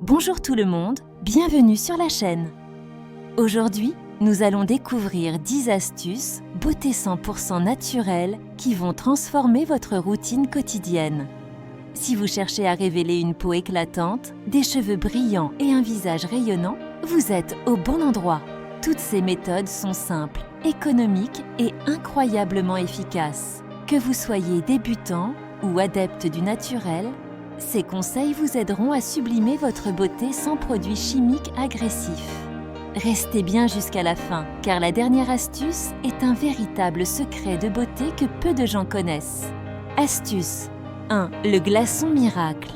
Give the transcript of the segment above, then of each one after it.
Bonjour tout le monde, bienvenue sur la chaîne. Aujourd'hui, nous allons découvrir 10 astuces beauté 100% naturelle qui vont transformer votre routine quotidienne. Si vous cherchez à révéler une peau éclatante, des cheveux brillants et un visage rayonnant, vous êtes au bon endroit. Toutes ces méthodes sont simples, économiques et incroyablement efficaces. Que vous soyez débutant ou adepte du naturel, ces conseils vous aideront à sublimer votre beauté sans produits chimiques agressifs. Restez bien jusqu'à la fin, car la dernière astuce est un véritable secret de beauté que peu de gens connaissent. Astuce 1. Le glaçon miracle.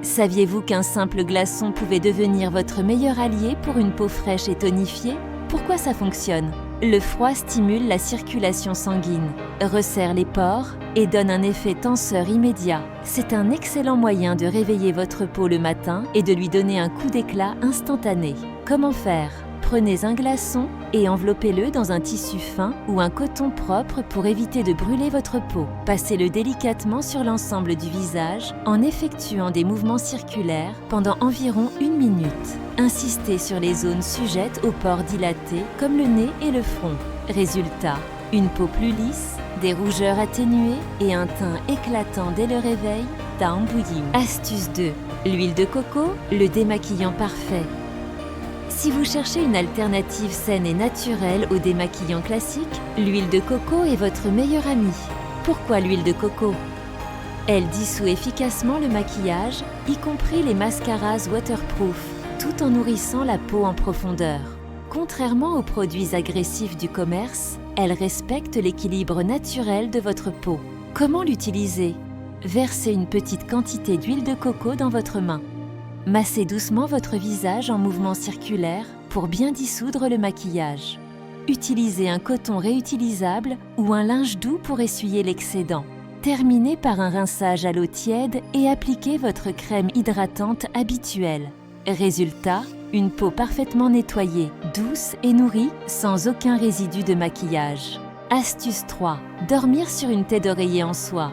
Saviez-vous qu'un simple glaçon pouvait devenir votre meilleur allié pour une peau fraîche et tonifiée? Pourquoi ça fonctionne? Le froid stimule la circulation sanguine, resserre les pores et donne un effet tenseur immédiat. C'est un excellent moyen de réveiller votre peau le matin et de lui donner un coup d'éclat instantané. Comment faire? Prenez un glaçon et enveloppez-le dans un tissu fin ou un coton propre pour éviter de brûler votre peau. Passez-le délicatement sur l'ensemble du visage en effectuant des mouvements circulaires pendant environ 1 minute. Insistez sur les zones sujettes aux pores dilatés comme le nez et le front. Résultat, une peau plus lisse, des rougeurs atténuées et un teint éclatant dès le réveil. Astuce 2. L'huile de coco, le démaquillant parfait. Si vous cherchez une alternative saine et naturelle au démaquillant classique, l'huile de coco est votre meilleure amie. Pourquoi l'huile de coco? Elle dissout efficacement le maquillage, y compris les mascaras waterproof, tout en nourrissant la peau en profondeur. Contrairement aux produits agressifs du commerce, elle respecte l'équilibre naturel de votre peau. Comment l'utiliser? Versez une petite quantité d'huile de coco dans votre main. Massez doucement votre visage en mouvements circulaires pour bien dissoudre le maquillage. Utilisez un coton réutilisable ou un linge doux pour essuyer l'excédent. Terminez par un rinçage à l'eau tiède et appliquez votre crème hydratante habituelle. Résultat, une peau parfaitement nettoyée, douce et nourrie, sans aucun résidu de maquillage. Astuce 3. Dormir sur une tête d'oreiller en soie.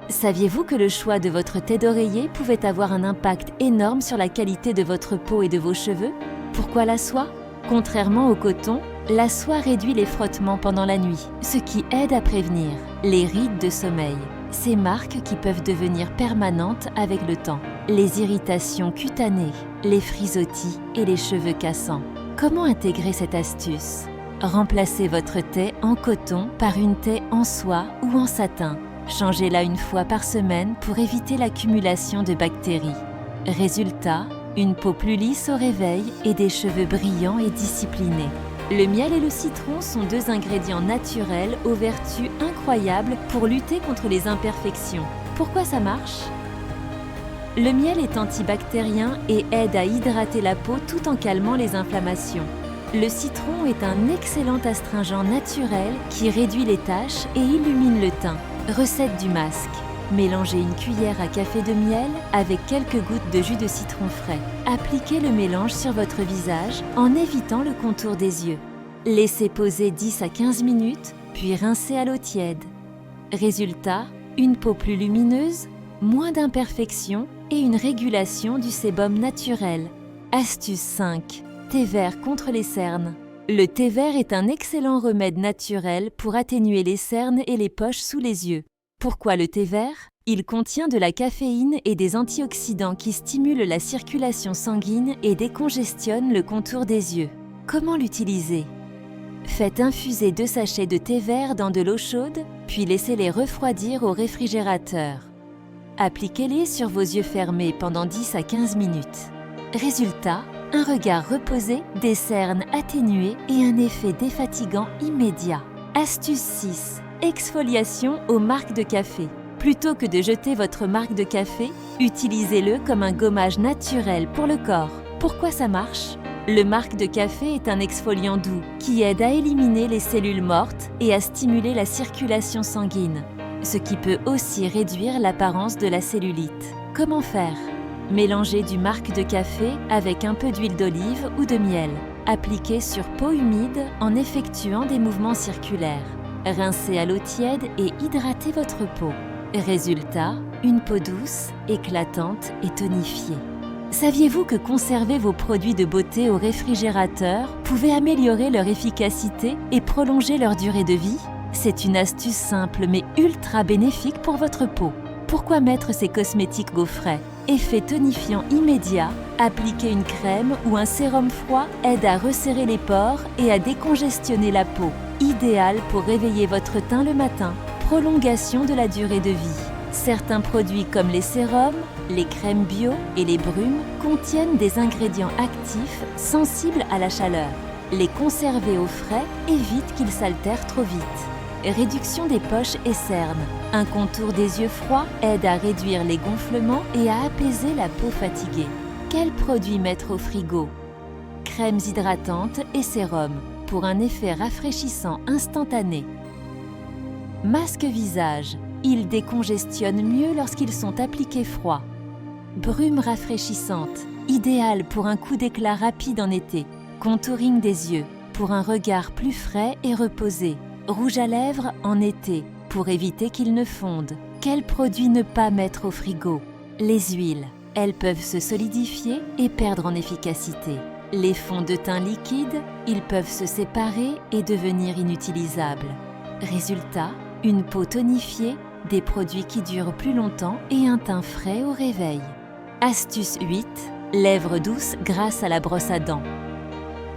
Saviez-vous que le choix de votre tête d'oreiller pouvait avoir un impact énorme sur la qualité de votre peau et de vos cheveux? Pourquoi la soie? Contrairement au coton, la soie réduit les frottements pendant la nuit, ce qui aide à prévenir les rides de sommeil, ces marques qui peuvent devenir permanentes avec le temps, les irritations cutanées, les frisottis et les cheveux cassants. Comment intégrer cette astuce? Remplacez votre tête en coton par une tête en soie ou en satin. Changez-la une fois par semaine pour éviter l'accumulation de bactéries. Résultat, une peau plus lisse au réveil et des cheveux brillants et disciplinés. Le miel et le citron sont 2 ingrédients naturels aux vertus incroyables pour lutter contre les imperfections. Pourquoi ça marche? Le miel est antibactérien et aide à hydrater la peau tout en calmant les inflammations. Le citron est un excellent astringent naturel qui réduit les taches et illumine le teint. Recette du masque. Mélangez une cuillère à café de miel avec quelques gouttes de jus de citron frais. Appliquez le mélange sur votre visage en évitant le contour des yeux. Laissez poser 10 à 15 minutes, puis rincez à l'eau tiède. Résultat, une peau plus lumineuse, moins d'imperfections et une régulation du sébum naturel. Astuce 5. Thé vert contre les cernes. Le thé vert est un excellent remède naturel pour atténuer les cernes et les poches sous les yeux. Pourquoi le thé vert? Il contient de la caféine et des antioxydants qui stimulent la circulation sanguine et décongestionnent le contour des yeux. Comment l'utiliser? Faites infuser 2 sachets de thé vert dans de l'eau chaude, puis laissez-les refroidir au réfrigérateur. Appliquez-les sur vos yeux fermés pendant 10 à 15 minutes. Résultat, un regard reposé, des cernes atténuées et un effet défatigant immédiat. Astuce 6. Exfoliation aux marques de café. Plutôt que de jeter votre marque de café, utilisez-le comme un gommage naturel pour le corps. Pourquoi ça marche? Le marque de café est un exfoliant doux qui aide à éliminer les cellules mortes et à stimuler la circulation sanguine, ce qui peut aussi réduire l'apparence de la cellulite. Comment faire? Mélangez du marque de café avec un peu d'huile d'olive ou de miel. Appliquez sur peau humide en effectuant des mouvements circulaires. Rincez à l'eau tiède et hydratez votre peau. Résultat, une peau douce, éclatante et tonifiée. Saviez-vous que conserver vos produits de beauté au réfrigérateur pouvait améliorer leur efficacité et prolonger leur durée de vie? C'est une astuce simple mais ultra bénéfique pour votre peau. Pourquoi mettre ces cosmétiques au frais? Effet tonifiant immédiat, appliquer une crème ou un sérum froid aide à resserrer les pores et à décongestionner la peau. Idéal pour réveiller votre teint le matin. Prolongation de la durée de vie. Certains produits comme les sérums, les crèmes bio et les brumes contiennent des ingrédients actifs sensibles à la chaleur. Les conserver au frais évite qu'ils s'altèrent trop vite. Réduction des poches et cernes. Un contour des yeux froids aide à réduire les gonflements et à apaiser la peau fatiguée. Quels produits mettre au frigo? Crèmes hydratantes et sérums pour un effet rafraîchissant instantané. Masque visage. Ils décongestionnent mieux lorsqu'ils sont appliqués froid. Brume rafraîchissante, idéale pour un coup d'éclat rapide en été. Contouring des yeux, pour un regard plus frais et reposé. Rouge à lèvres en été, pour éviter qu'ils ne fondent. Quels produits ne pas mettre au frigo? Les huiles, elles peuvent se solidifier et perdre en efficacité. Les fonds de teint liquides, ils peuvent se séparer et devenir inutilisables. Résultat, une peau tonifiée, des produits qui durent plus longtemps et un teint frais au réveil. Astuce 8. Lèvres douces grâce à la brosse à dents.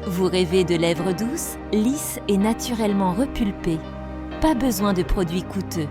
Vous rêvez de lèvres douces, lisses et naturellement repulpées. Pas besoin de produits coûteux.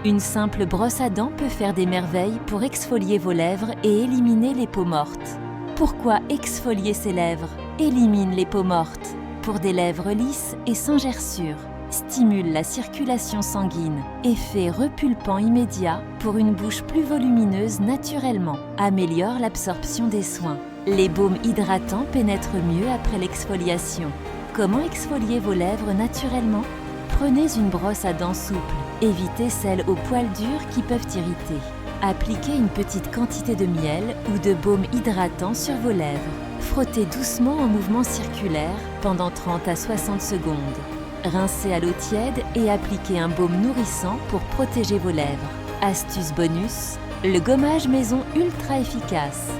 Une simple brosse à dents peut faire des merveilles pour exfolier vos lèvres et éliminer les peaux mortes. Pourquoi exfolier ses lèvres? Élimine les peaux mortes. Pour des lèvres lisses et sans gerçure. Stimule la circulation sanguine. Effet repulpant immédiat pour une bouche plus volumineuse naturellement. Améliore l'absorption des soins. Les baumes hydratants pénètrent mieux après l'exfoliation. Comment exfolier vos lèvres naturellement? Prenez une brosse à dents souple. Évitez celles aux poils durs qui peuvent irriter. Appliquez une petite quantité de miel ou de baume hydratant sur vos lèvres. Frottez doucement en mouvement circulaire pendant 30 à 60 secondes. Rincez à l'eau tiède et appliquez un baume nourrissant pour protéger vos lèvres. Astuce bonus, le gommage maison ultra efficace.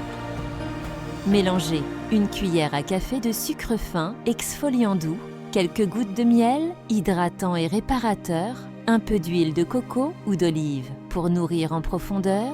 Mélangez une cuillère à café de sucre fin exfoliant doux, quelques gouttes de miel, hydratant et réparateur, un peu d'huile de coco ou d'olive pour nourrir en profondeur.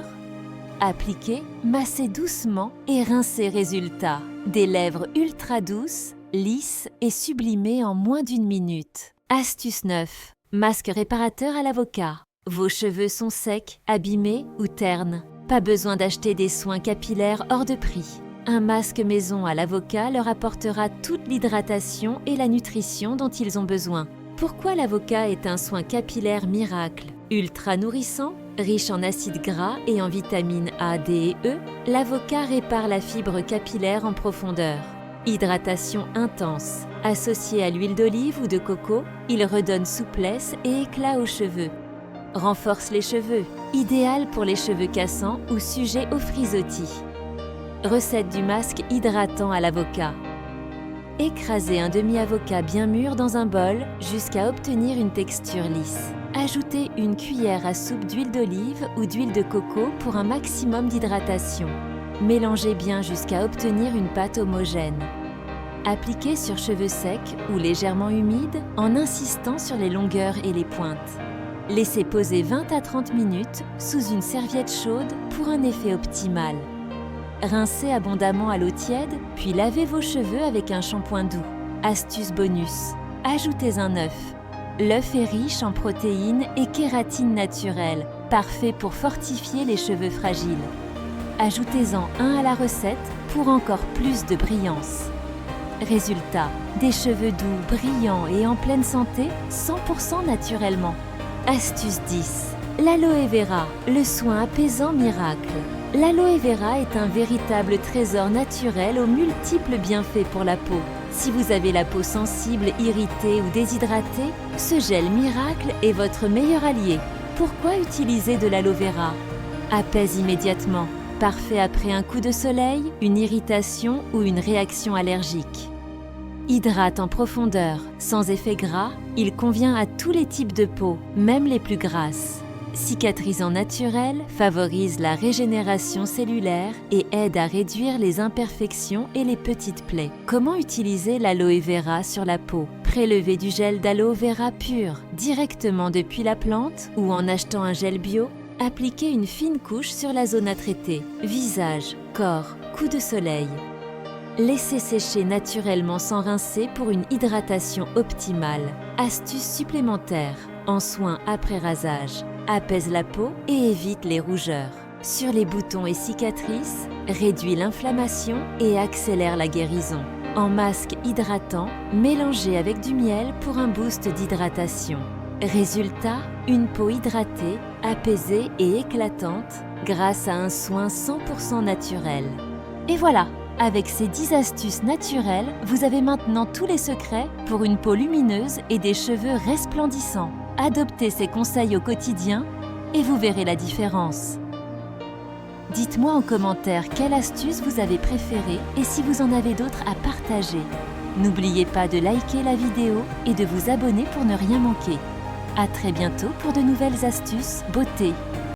Appliquez, massez doucement et rincez. Résultat, des lèvres ultra douces, lisses et sublimées en moins d'1 minute. Astuce 9. Masque réparateur à l'avocat. Vos cheveux sont secs, abîmés ou ternes. Pas besoin d'acheter des soins capillaires hors de prix. Un masque maison à l'avocat leur apportera toute l'hydratation et la nutrition dont ils ont besoin. Pourquoi l'avocat est un soin capillaire miracle? Ultra nourrissant, riche en acides gras et en vitamines A, D et E, l'avocat répare la fibre capillaire en profondeur. Hydratation intense. Associé à l'huile d'olive ou de coco, il redonne souplesse et éclat aux cheveux. Renforce les cheveux, idéal pour les cheveux cassants ou sujets aux frisottis. Recette du masque hydratant à l'avocat. Écrasez un demi-avocat bien mûr dans un bol jusqu'à obtenir une texture lisse. Ajoutez une cuillère à soupe d'huile d'olive ou d'huile de coco pour un maximum d'hydratation. Mélangez bien jusqu'à obtenir une pâte homogène. Appliquez sur cheveux secs ou légèrement humides en insistant sur les longueurs et les pointes. Laissez poser 20 à 30 minutes sous une serviette chaude pour un effet optimal. Rincez abondamment à l'eau tiède, puis lavez vos cheveux avec un shampoing doux. Astuce bonus, ajoutez un œuf. L'œuf est riche en protéines et kératine naturelle, parfait pour fortifier les cheveux fragiles. Ajoutez-en un à la recette pour encore plus de brillance. Résultat, des cheveux doux, brillants et en pleine santé, 100% naturellement. Astuce 10. L'aloe vera, le soin apaisant miracle. L'aloe vera est un véritable trésor naturel aux multiples bienfaits pour la peau. Si vous avez la peau sensible, irritée ou déshydratée, ce gel miracle est votre meilleur allié. Pourquoi utiliser de l'aloe vera? Apaise immédiatement. Parfait après un coup de soleil, une irritation ou une réaction allergique. Hydrate en profondeur, sans effet gras, il convient à tous les types de peau, même les plus grasses. Cicatrisant naturel, favorise la régénération cellulaire et aide à réduire les imperfections et les petites plaies. Comment utiliser l'aloe vera sur la peau? Prélevez du gel d'aloe vera pur directement depuis la plante ou en achetant un gel bio. Appliquez une fine couche sur la zone à traiter, visage, corps, coup de soleil. Laissez sécher naturellement sans rincer pour une hydratation optimale. Astuce supplémentaire, en soin après rasage, apaise la peau et évite les rougeurs. Sur les boutons et cicatrices, réduit l'inflammation et accélère la guérison. En masque hydratant, mélangez avec du miel pour un boost d'hydratation. Résultat, une peau hydratée, apaisée et éclatante grâce à un soin 100% naturel. Et voilà, avec ces 10 astuces naturelles, vous avez maintenant tous les secrets pour une peau lumineuse et des cheveux resplendissants. Adoptez ces conseils au quotidien et vous verrez la différence. Dites-moi en commentaire quelle astuce vous avez préférée et si vous en avez d'autres à partager. N'oubliez pas de liker la vidéo et de vous abonner pour ne rien manquer. À très bientôt pour de nouvelles astuces beauté.